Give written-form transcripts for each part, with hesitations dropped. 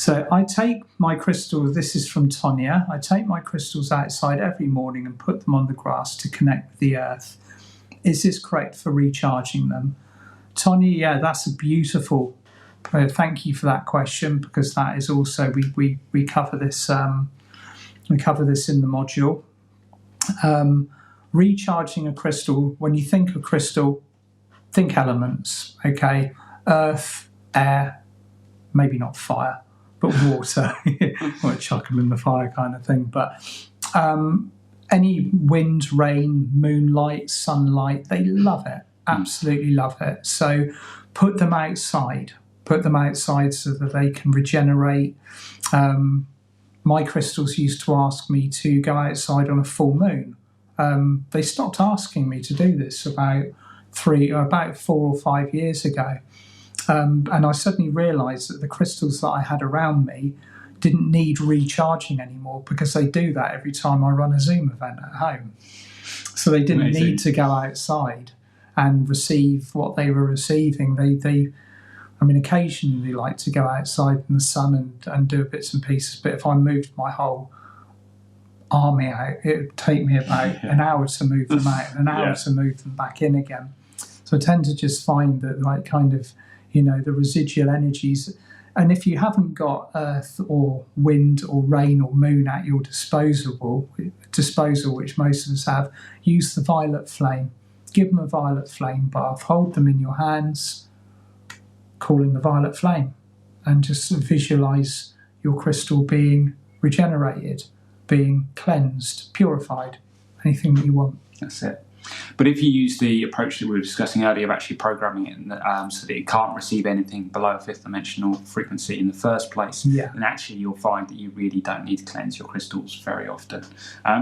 So I take my crystals, this is from Tonya, I take my crystals outside every morning and put them on the grass to connect with the earth. Is this correct for recharging them? Tonya, yeah, that's a beautiful, thank you for that question, because that is also, we cover this in the module. Recharging a crystal, when you think of crystal, think elements, okay? Earth, air, maybe not fire, but water. Or chuck them in the fire kind of thing. But any wind, rain, moonlight, sunlight, they love it, absolutely love it. So put them outside so that they can regenerate. My crystals used to ask me to go outside on a full moon. They stopped asking me to do this about 4 or 5 years ago. And I suddenly realised that the crystals that I had around me didn't need recharging anymore, because they do that every time I run a Zoom event at home. So they didn't need to go outside and receive what they were receiving. Occasionally they like to go outside in the sun and do bits and pieces, but if I moved my whole army out, it would take me about an hour to move them out and an hour to move them back in again. So I tend to just find that, the residual energies, and if you haven't got earth or wind or rain or moon at your disposal, which most of us have, use the violet flame. Give them a violet flame bath, hold them in your hands, calling the violet flame, and just visualize your crystal being regenerated, being cleansed, purified, anything that you want. That's it. But if you use the approach that we were discussing earlier of actually programming it so that it can't receive anything below a fifth dimensional frequency in the first place, then actually you'll find that you really don't need to cleanse your crystals very often.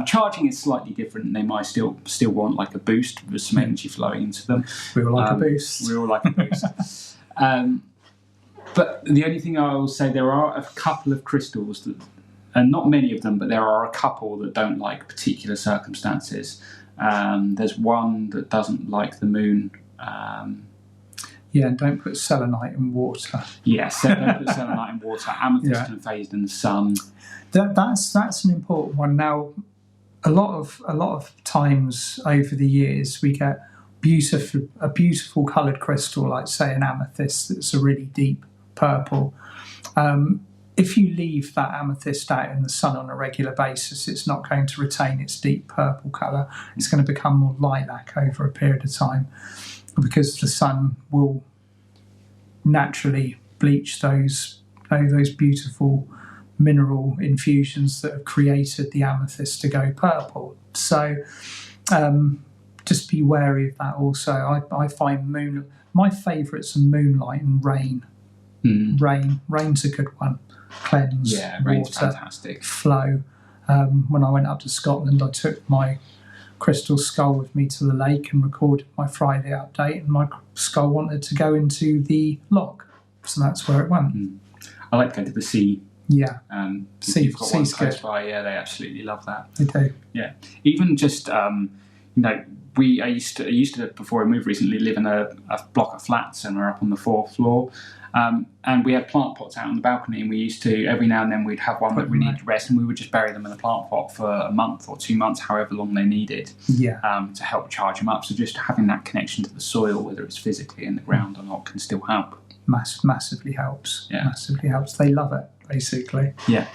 Charging is slightly different. They might still want like a boost with some energy flowing into them. We all like a boost. We all like a boost. But the only thing I will say, there are a couple of crystals that, and not many of them, but there are a couple that don't like particular circumstances. There's one that doesn't like the moon. And don't put selenite in water. Yes, don't put selenite in water. Amethyst and phased in the sun. That's an important one. Now, a lot of times over the years, we get a beautiful coloured crystal, like say an amethyst that's a really deep purple. If you leave that amethyst out in the sun on a regular basis, it's not going to retain its deep purple colour. It's going to become more lilac over a period of time, because the sun will naturally bleach those beautiful mineral infusions that have created the amethyst to go purple. So just be wary of that also. I find my favourites are moonlight and rain. Rain's a good one. Cleanse, rain's water, fantastic. Flow. When I went up to Scotland, I took my crystal skull with me to the lake and recorded my Friday update, and my skull wanted to go into the lock, so that's where it went. I like to go to the sea. Sea's close good. by. They absolutely love that. They do. Yeah, even just I used to before I moved recently live in a block of flats, and we're up on the 4th floor. And we had plant pots out on the balcony, and we used to, every now and then we'd have one that we needed to rest, and we would just bury them in the plant pot for a month or 2 months, however long they needed, to help charge them up. So just having that connection to the soil, whether it's physically in the ground or not, can still help. Massively helps. Yeah. Massively helps. They love it, basically. Yeah.